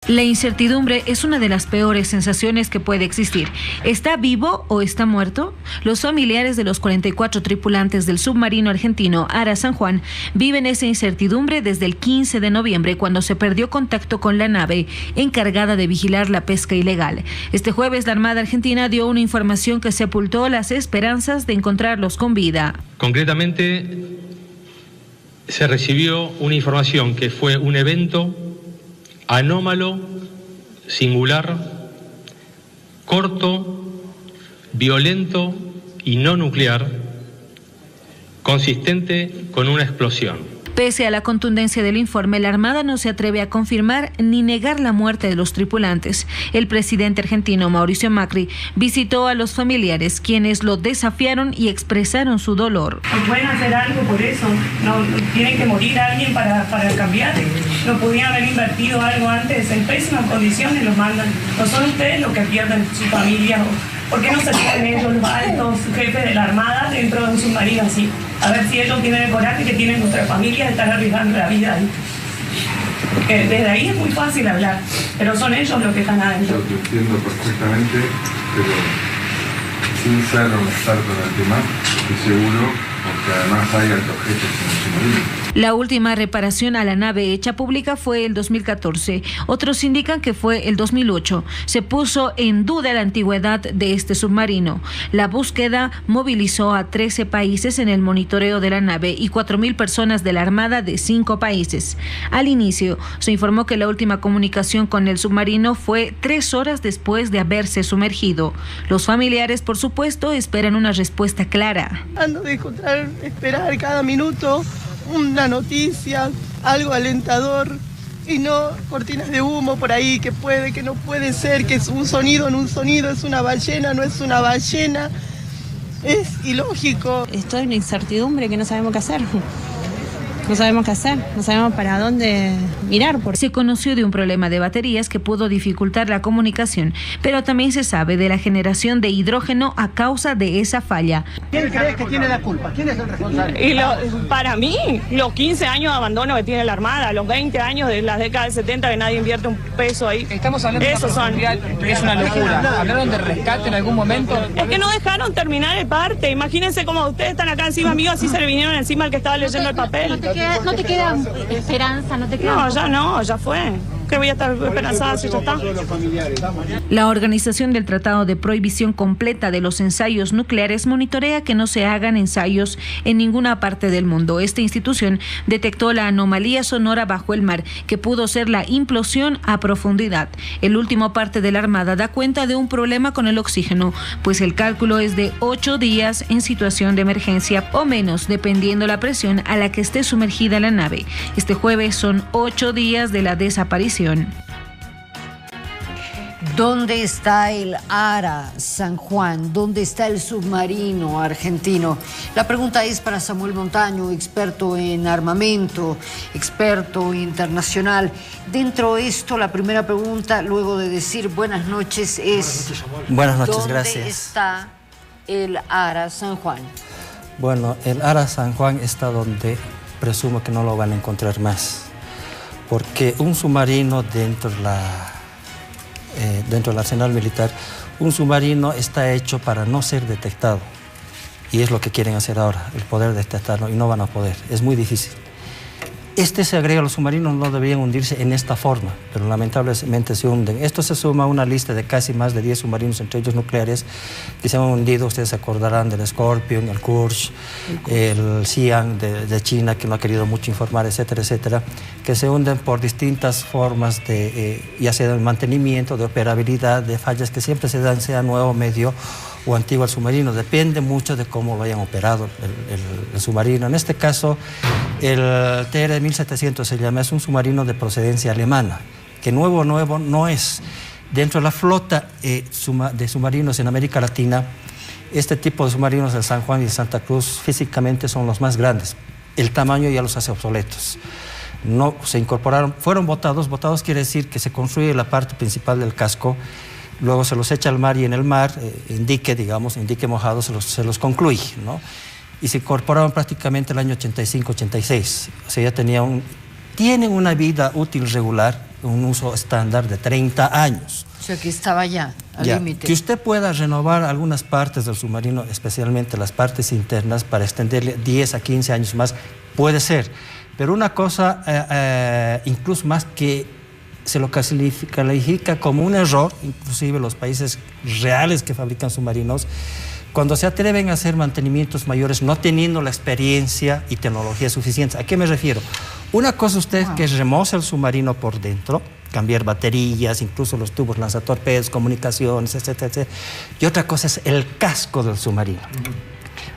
La incertidumbre es una de las peores sensaciones que puede existir. ¿Está vivo o está muerto? Los familiares de los 44 tripulantes del submarino argentino Ara San Juan viven esa incertidumbre desde el 15 de noviembre, cuando se perdió contacto con la nave encargada de vigilar la pesca ilegal. Este jueves la Armada Argentina dio una información que sepultó las esperanzas de encontrarlos con vida. Concretamente, se recibió una información que fue un evento anómalo, singular, corto, violento y no nuclear, consistente con una explosión. Pese a la contundencia del informe, la Armada no se atreve a confirmar ni negar la muerte de los tripulantes. El presidente argentino Mauricio Macri visitó a los familiares, quienes lo desafiaron y expresaron su dolor. No pueden hacer algo por eso, no tiene que morir alguien para cambiar. No podían haber invertido algo antes, en pésimas condiciones los mandan. No son ustedes los que pierden su familia. ¿Por qué no se tienen ellos los altos jefes de la Armada dentro de un submarino así? A ver si ellos tienen el coraje que tienen nuestras familias de estar arriesgando la vida ahí. Desde ahí es muy fácil hablar, pero son ellos los que están adentro. Yo te entiendo perfectamente, pero sin ser un experto en el tema, estoy seguro, porque además hay altos jefes en el submarino. La última reparación a la nave hecha pública fue el 2014. Otros indican que fue el 2008. Se puso en duda la antigüedad de este submarino. La búsqueda movilizó a 13 países en el monitoreo de la nave y 4.000 personas de la Armada de 5 países. Al inicio, se informó que la última comunicación con el submarino fue 3 horas después de haberse sumergido. Los familiares, por supuesto, esperan una respuesta clara. Ando de encontrar, esperar cada minuto una noticia, algo alentador, y no cortinas de humo por ahí, que puede, que no puede ser, que es un sonido en un sonido, es una ballena, no es una ballena, es ilógico. Estoy en una incertidumbre que no sabemos qué hacer. No sabemos qué hacer, no sabemos para dónde mirar. Se conoció de un problema de baterías que pudo dificultar la comunicación, pero también se sabe de la generación de hidrógeno a causa de esa falla. ¿Quién crees que tiene la culpa? ¿Quién es el responsable? Para mí, los 15 años de abandono que tiene la Armada, los 20 años de las décadas del 70 que nadie invierte un peso ahí. Estamos hablando de una mundial, es una locura. ¿Hablaron de rescate en algún momento? Es que no dejaron terminar el parte. Imagínense cómo ustedes están acá encima mío, así se le vinieron encima al que estaba leyendo el papel. ¿No te queda esperanza? ¿No te queda? No, ya fue. Que voy a estar esperanzada si ya está. La Organización del Tratado de Prohibición Completa de los Ensayos Nucleares monitorea que no se hagan ensayos en ninguna parte del mundo. Esta institución detectó la anomalía sonora bajo el mar, que pudo ser la implosión a profundidad. El último parte de la Armada da cuenta de un problema con el oxígeno, pues el cálculo es de 8 días en situación de emergencia o menos, dependiendo la presión a la que esté sumergida la nave. Este jueves son 8 días de la desaparición. ¿Dónde está el Ara San Juan? ¿Dónde está el submarino argentino? La pregunta es para Samuel Montaño, experto en armamento, experto internacional. Dentro de esto, la primera pregunta, luego de decir buenas noches, es... Buenas noches, gracias. ¿Dónde está el Ara San Juan? Bueno, el Ara San Juan está donde presumo que no lo van a encontrar más. Porque un submarino dentro del arsenal militar, un submarino está hecho para no ser detectado. Y es lo que quieren hacer ahora, el poder detectarlo, y no van a poder, es muy difícil. Se agrega, los submarinos no deberían hundirse en esta forma, pero lamentablemente se hunden. Esto se suma a una lista de casi más de 10 submarinos, entre ellos nucleares, que se han hundido. Ustedes se acordarán del Scorpion, el Kursk, el Xi'an de China, que no ha querido mucho informar, etcétera, etcétera, que se hunden por distintas formas ya sea de mantenimiento, de operabilidad, de fallas que siempre se dan, sea nuevo, medio o antiguo al submarino. Depende mucho de cómo lo hayan operado el submarino. En este caso, el TR-1700 se llama, es un submarino de procedencia alemana, que nuevo no es. Dentro de la flota de submarinos en América Latina, este tipo de submarinos, el San Juan y el Santa Cruz, físicamente son los más grandes. El tamaño ya los hace obsoletos. No se incorporaron, fueron botados quiere decir que se construye la parte principal del casco, luego se los echa al mar y en el mar, en dique mojado, se los concluye, ¿no? Y se incorporaron prácticamente el año 85-86. O sea, ya tienen una vida útil regular, un uso estándar de 30 años. O sea, que estaba ya al límite. Que usted pueda renovar algunas partes del submarino, especialmente las partes internas, para extenderle 10 a 15 años más, puede ser. Pero una cosa, incluso más que se lo califica como un error, inclusive los países reales que fabrican submarinos, cuando se atreven a hacer mantenimientos mayores no teniendo la experiencia y tecnología suficiente. ¿A qué me refiero? Una cosa usted que remoza el submarino por dentro, cambiar baterías, incluso los tubos lanzatorpedos, comunicaciones, etcétera, etcétera. Y otra cosa es el casco del submarino.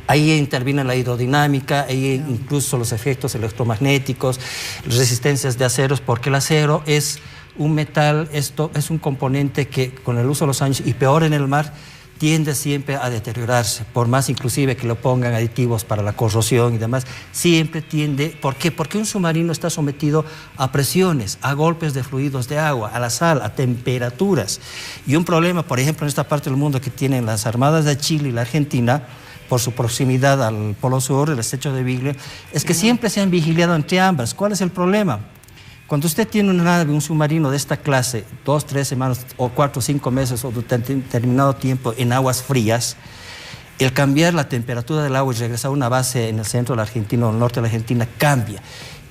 Ahí interviene la hidrodinámica, ahí incluso los efectos electromagnéticos, resistencias de aceros, porque el acero es un metal, esto es un componente que con el uso de los años, y peor en el mar, tiende siempre a deteriorarse, por más inclusive que le pongan aditivos para la corrosión y demás, siempre tiende. ¿Por qué? Porque un submarino está sometido a presiones, a golpes de fluidos de agua, a la sal, a temperaturas. Y un problema, por ejemplo, en esta parte del mundo que tienen las armadas de Chile y la Argentina, por su proximidad al Polo Sur, el estrecho de Beagle, es que siempre se han vigilado entre ambas. ¿Cuál es el problema? Cuando usted tiene una nave, un submarino de esta clase, 2, 3 semanas, o 4 o 5 meses, o durante determinado tiempo en aguas frías, el cambiar la temperatura del agua y regresar a una base en el centro de la Argentina o el norte de la Argentina cambia.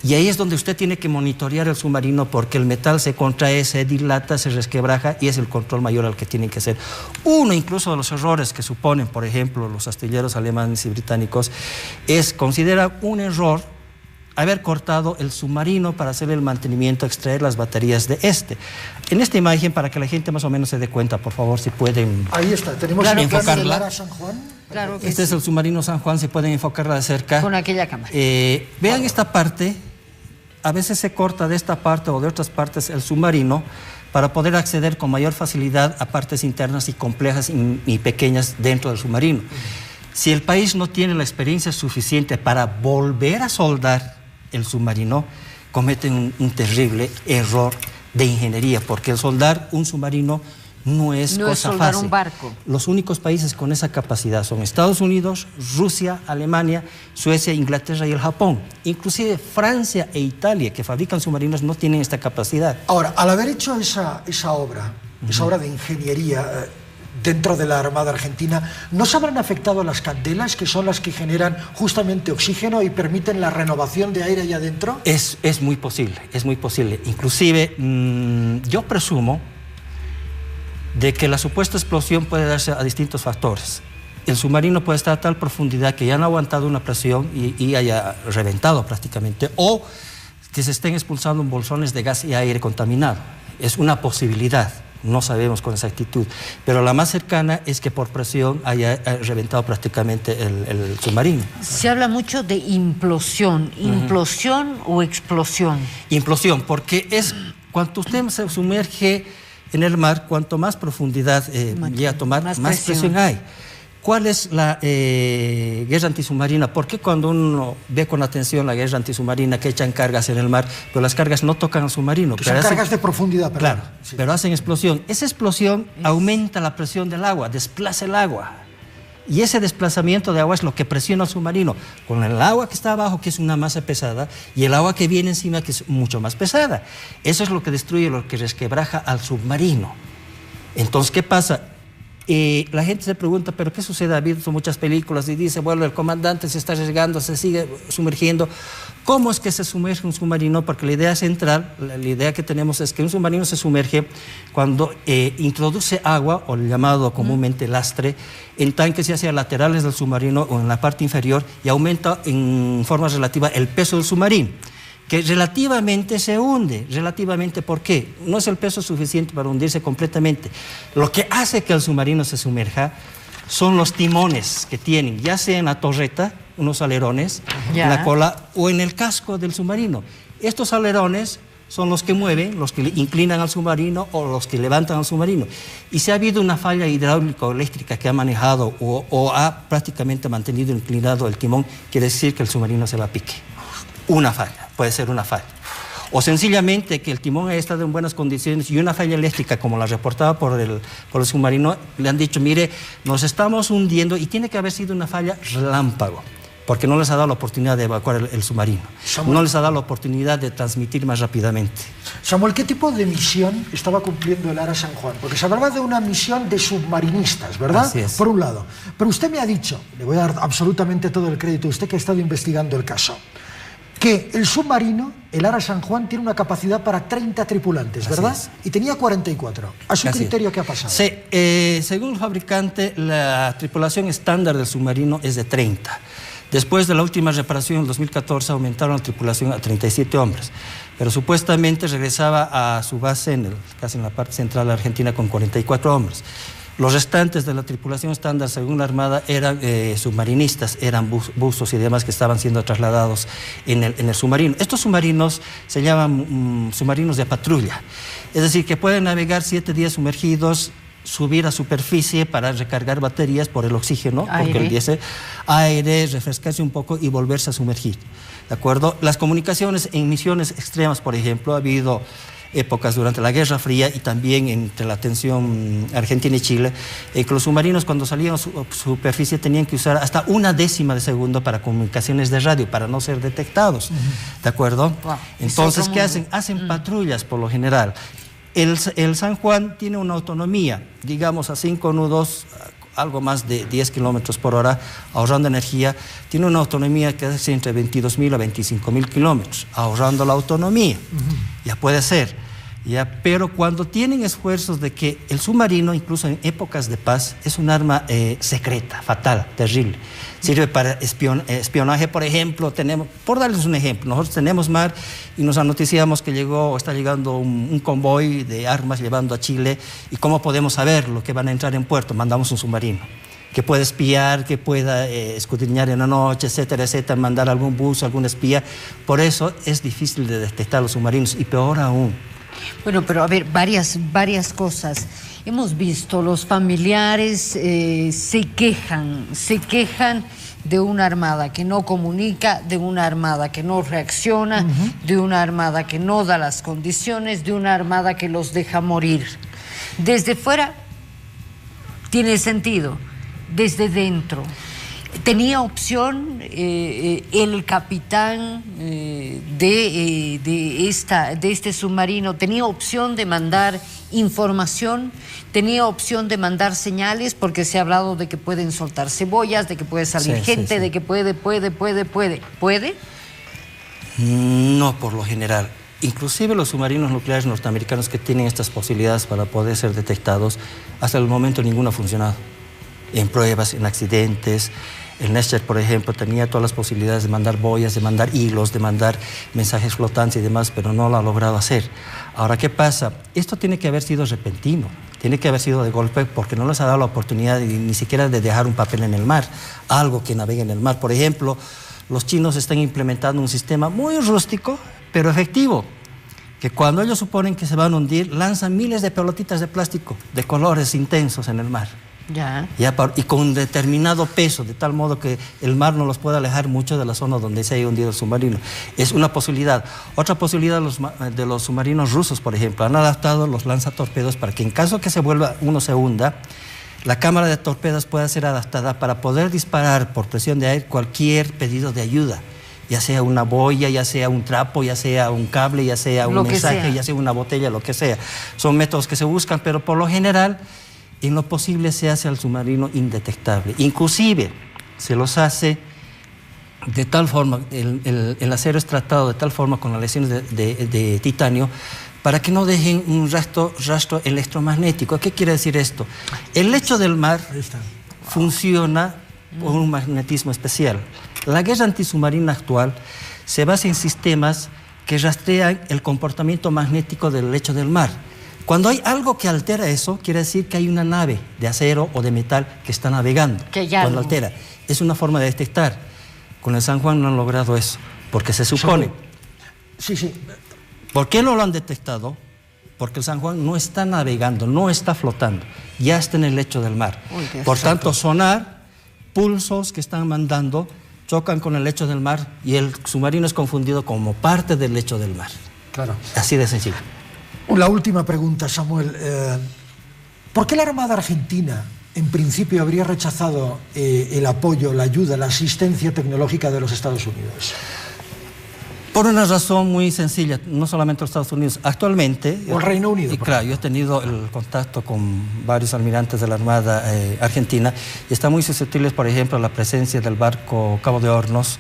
Y ahí es donde usted tiene que monitorear el submarino, porque el metal se contrae, se dilata, se resquebraja, y es el control mayor al que tienen que hacer. Uno incluso de los errores que suponen, por ejemplo, los astilleros alemanes y británicos, es considerar un error haber cortado el submarino para hacer el mantenimiento, extraer las baterías de este. En esta imagen, para que la gente más o menos se dé cuenta, por favor, si pueden... Ahí está, tenemos claro, enfocarla. ¿El San Juan? Claro que este es el submarino San Juan, si pueden enfocarla de cerca. Con aquella cámara. Vean esta parte, a veces se corta de esta parte o de otras partes el submarino para poder acceder con mayor facilidad a partes internas y complejas y pequeñas dentro del submarino. Si el país no tiene la experiencia suficiente para volver a soldar el submarino, cometen un terrible error de ingeniería, porque el soldar un submarino no es cosa fácil. Un barco. Los únicos países con esa capacidad son Estados Unidos, Rusia, Alemania, Suecia, Inglaterra y el Japón. Inclusive Francia e Italia, que fabrican submarinos, no tienen esta capacidad. Ahora, al haber hecho esa obra de ingeniería dentro de la Armada Argentina, ¿no se habrán afectado las candelas, que son las que generan justamente oxígeno y permiten la renovación de aire allá adentro? Es muy posible, es muy posible. Inclusive, yo presumo de que la supuesta explosión puede darse a distintos factores. El submarino puede estar a tal profundidad que ya no ha aguantado una presión y haya reventado prácticamente, o que se estén expulsando bolsones de gas y aire contaminado. Es una posibilidad. No sabemos con exactitud, pero la más cercana es que por presión haya reventado prácticamente el submarino. Se habla mucho de implosión. ¿Implosión o explosión? Implosión, porque es cuando usted se sumerge en el mar, cuanto más profundidad llega a tomar, más presión hay. ¿Cuál es la guerra antisubmarina? ¿Por qué cuando uno ve con atención la guerra antisubmarina que echan cargas en el mar, pero las cargas no tocan al submarino? Son cargas de profundidad, perdón. Claro, sí. Pero hacen explosión. Esa explosión aumenta la presión del agua, desplaza el agua. Y ese desplazamiento de agua es lo que presiona al submarino, con el agua que está abajo, que es una masa pesada, y el agua que viene encima, que es mucho más pesada. Eso es lo que destruye, lo que resquebraja al submarino. Entonces, ¿qué pasa? La gente se pregunta, ¿pero qué sucede? Ha visto muchas películas y dice, bueno, el comandante se está arriesgando, se sigue sumergiendo. ¿Cómo es que se sumerge un submarino? Porque la idea central, la idea que tenemos es que un submarino se sumerge cuando introduce agua, o el llamado comúnmente lastre, en tanques ya sea laterales del submarino o en la parte inferior, y aumenta en forma relativa el peso del submarino, que relativamente se hunde. Relativamente, ¿por qué? No es el peso suficiente para hundirse completamente. Lo que hace que el submarino se sumerja son los timones que tienen, ya sea en la torreta, unos alerones, en la cola o en el casco del submarino. Estos alerones son los que mueven, los que inclinan al submarino o los que levantan al submarino. Y si ha habido una falla hidráulica o eléctrica que ha manejado o ha prácticamente mantenido inclinado el timón, quiere decir que el submarino se va a pique. Una falla, puede ser una falla. O sencillamente que el timón haya estado en buenas condiciones y una falla eléctrica, como la reportada por el submarino, le han dicho, mire, nos estamos hundiendo, y tiene que haber sido una falla relámpago. porque no les ha dado la oportunidad de evacuar el submarino. No les ha dado la oportunidad de transmitir más rápidamente. Samuel, ¿qué tipo de misión estaba cumpliendo el ARA San Juan? Porque se hablaba de una misión de submarinistas, ¿verdad? Así es. Por un lado. Pero usted me ha dicho, le voy a dar absolutamente todo el crédito, usted que ha estado investigando el caso, que el submarino, el ARA San Juan, tiene una capacidad para 30 tripulantes, ¿verdad? Y tenía 44. ¿A su criterio qué ha pasado? Sí, según el fabricante, la tripulación estándar del submarino es de 30. Después de la última reparación en 2014 aumentaron la tripulación a 37 hombres, pero supuestamente regresaba a su base, casi en la parte central de Argentina, con 44 hombres. Los restantes de la tripulación estándar, según la Armada, eran submarinistas, eran buzos y demás que estaban siendo trasladados en el submarino. Estos submarinos se llaman submarinos de patrulla, es decir, que pueden navegar 7 días sumergidos, subir a superficie para recargar baterías por el oxígeno, porque el diésel, aire, refrescarse un poco y volverse a sumergir. ¿De acuerdo? Las comunicaciones en misiones extremas, por ejemplo, ha habido épocas durante la Guerra Fría y también entre la tensión Argentina y Chile, que los submarinos cuando salían a superficie tenían que usar hasta 1/10 de segundo para comunicaciones de radio, para no ser detectados. ¿De acuerdo? Wow. Entonces, ¿qué hacen? Hacen patrullas por lo general. El San Juan tiene una autonomía, digamos a 5 nudos, algo más de 10 kilómetros por hora, ahorrando energía. Tiene una autonomía que es entre 22.000 a 25.000 kilómetros, ahorrando la autonomía. Ya puede ser. ¿Ya? Pero cuando tienen esfuerzos de que el submarino, incluso en épocas de paz, es un arma secreta, fatal, terrible. Sirve para espionaje, por ejemplo. Por darles un ejemplo, nosotros tenemos mar y nos anoticiamos que está llegando un convoy de armas llevando a Chile. ¿Y cómo podemos saber lo que van a entrar en puerto? Mandamos un submarino que pueda espiar, que pueda escudriñar en la noche, etcétera, etcétera, mandar algún buzo, algún espía. Por eso es difícil de detectar los submarinos y peor aún. Bueno, pero a ver, varias cosas. Hemos visto, los familiares se quejan de una armada que no comunica, de una armada que no reacciona, de una armada que no da las condiciones, de una armada que los deja morir. Desde fuera tiene sentido, desde dentro. ¿Tenía opción el capitán de este submarino? ¿Tenía opción de mandar información? ¿Tenía opción de mandar señales? Porque se ha hablado de que pueden soltar cebollas, de que puede salir gente, de que puede. ¿Puede? No, por lo general. Inclusive los submarinos nucleares norteamericanos que tienen estas posibilidades para poder ser detectados, hasta el momento ninguno ha funcionado. En pruebas, en accidentes. El Nestor, por ejemplo, tenía todas las posibilidades de mandar boyas, de mandar hilos, de mandar mensajes flotantes y demás, pero no lo ha logrado hacer. Ahora, ¿qué pasa? Esto tiene que haber sido repentino, tiene que haber sido de golpe, porque no les ha dado la oportunidad ni siquiera de dejar un papel en el mar, algo que navegue en el mar. Por ejemplo, los chinos están implementando un sistema muy rústico, pero efectivo, que cuando ellos suponen que se van a hundir, lanzan miles de pelotitas de plástico de colores intensos en el mar. Y con determinado peso, de tal modo que el mar no los pueda alejar mucho de la zona donde se haya hundido el submarino. Es una posibilidad. Otra posibilidad de los submarinos rusos, por ejemplo, han adaptado los lanzatorpedos para que en caso que uno se hunda, la cámara de torpedos pueda ser adaptada para poder disparar por presión de aire cualquier pedido de ayuda, ya sea una boya, ya sea un trapo, ya sea un cable, ya sea un mensaje, ya sea una botella, lo que sea. Son métodos que se buscan, pero por lo general en lo posible se hace al submarino indetectable. Inclusive se los hace de tal forma, el acero es tratado de tal forma con las lesiones de titanio para que no dejen un rastro electromagnético. ¿Qué quiere decir esto? El lecho del mar funciona por un magnetismo especial. La guerra antisubmarina actual se basa en sistemas que rastrean el comportamiento magnético del lecho del mar. Cuando hay algo que altera eso, quiere decir que hay una nave de acero o de metal que está navegando. Cuando altera. Es una forma de detectar. Con el San Juan no han logrado eso, porque se supone. ¿Por qué no lo han detectado? Porque el San Juan no está navegando, no está flotando, ya está en el lecho del mar. Por tanto, sonar, pulsos que están mandando, chocan con el lecho del mar y el submarino es confundido como parte del lecho del mar. Claro. Así de sencillo. La última pregunta, Samuel. ¿Por qué la Armada Argentina en principio habría rechazado el apoyo, la ayuda, la asistencia tecnológica de los Estados Unidos? Por una razón muy sencilla, no solamente los Estados Unidos, actualmente... O el Reino Unido. Y claro, yo he tenido el contacto con varios almirantes de la Armada Argentina y están muy susceptibles, por ejemplo, a la presencia del barco Cabo de Hornos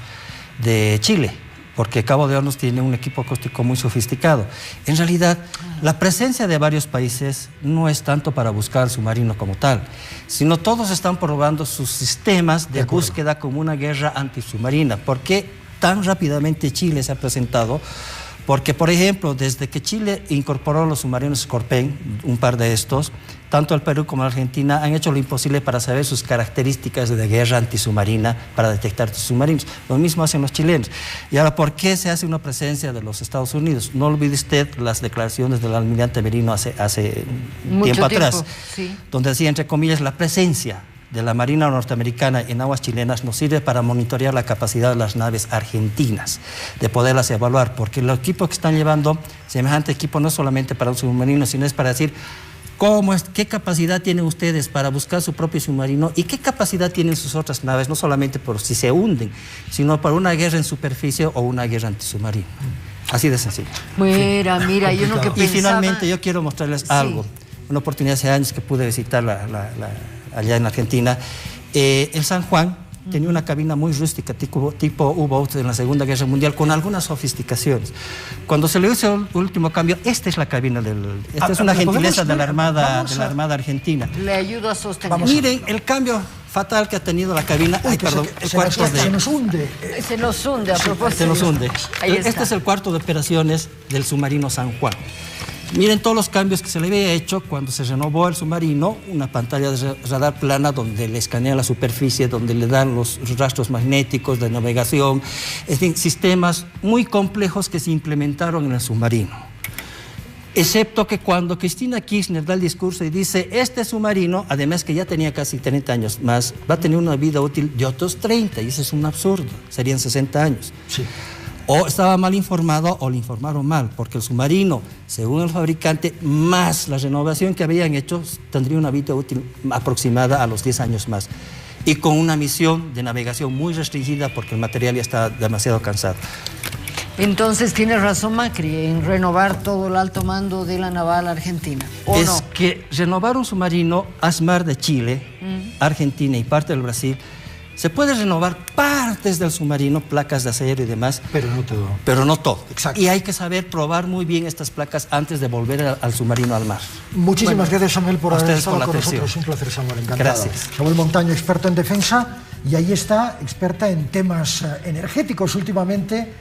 de Chile, porque Cabo de Hornos tiene un equipo acústico muy sofisticado. En realidad, la presencia de varios países no es tanto para buscar el submarino como tal, sino todos están probando sus sistemas de búsqueda como una guerra antisubmarina. ¿Por qué tan rápidamente Chile se ha presentado? Porque, por ejemplo, desde que Chile incorporó los submarinos Scorpion, un par de estos, tanto el Perú como la Argentina han hecho lo imposible para saber sus características de guerra antisubmarina, para detectar sus submarinos. Lo mismo hacen los chilenos. Y ahora, ¿por qué se hace una presencia de los Estados Unidos? No olvide usted las declaraciones del almirante Merino hace tiempo atrás, sí, donde decía, entre comillas, la presencia de la Marina norteamericana en aguas chilenas nos sirve para monitorear la capacidad de las naves argentinas, de poderlas evaluar, porque el equipo que están llevando, semejante equipo, no es solamente para un submarino, sino es para decir qué capacidad tienen ustedes para buscar su propio submarino y qué capacidad tienen sus otras naves, no solamente por si se hunden, sino para una guerra en superficie o una guerra antisubmarina. Así de sencillo. Mira, yo no que pensaba... Y finalmente yo quiero mostrarles algo. Una oportunidad hace años que pude visitar allá en Argentina. El San Juan tenía una cabina muy rústica, tipo U-Boat en la Segunda Guerra Mundial, con algunas sofisticaciones. Cuando se le hizo el último cambio, esta es la cabina esta es una gentileza de la Armada Argentina. Le ayudo a sostener. Miren el cambio fatal que ha tenido la cabina. Se nos hunde. Se nos hunde, a propósito. Se nos hunde. Este es el cuarto de operaciones del submarino San Juan. Miren todos los cambios que se le había hecho cuando se renovó el submarino, una pantalla de radar plana donde le escanea la superficie, donde le dan los rastros magnéticos de navegación, es decir, sistemas muy complejos que se implementaron en el submarino. Excepto que cuando Cristina Kirchner da el discurso y dice, este submarino, además que ya tenía casi 30 años más, va a tener una vida útil de otros 30, y eso es un absurdo, serían 60 años. Sí. O estaba mal informado o le informaron mal, porque el submarino, según el fabricante, más la renovación que habían hecho, tendría una vida útil aproximada a los 10 años más. Y con una misión de navegación muy restringida porque el material ya está demasiado cansado. Entonces tiene razón Macri en renovar todo el alto mando de la naval argentina, ¿o no? Es que renovar un submarino, ASMAR de Chile, Argentina y parte del Brasil, se puede renovar partes del submarino, placas de acero y demás. Pero no todo. Pero no todo. Exacto. Y hay que saber probar muy bien estas placas antes de volver al submarino al mar. Muchísimas gracias, Samuel, por haber estado con atención. nosotros. Un placer, Samuel. Encantado. Gracias. Samuel Montaño, experto en defensa, y ahí está, experta en temas energéticos últimamente.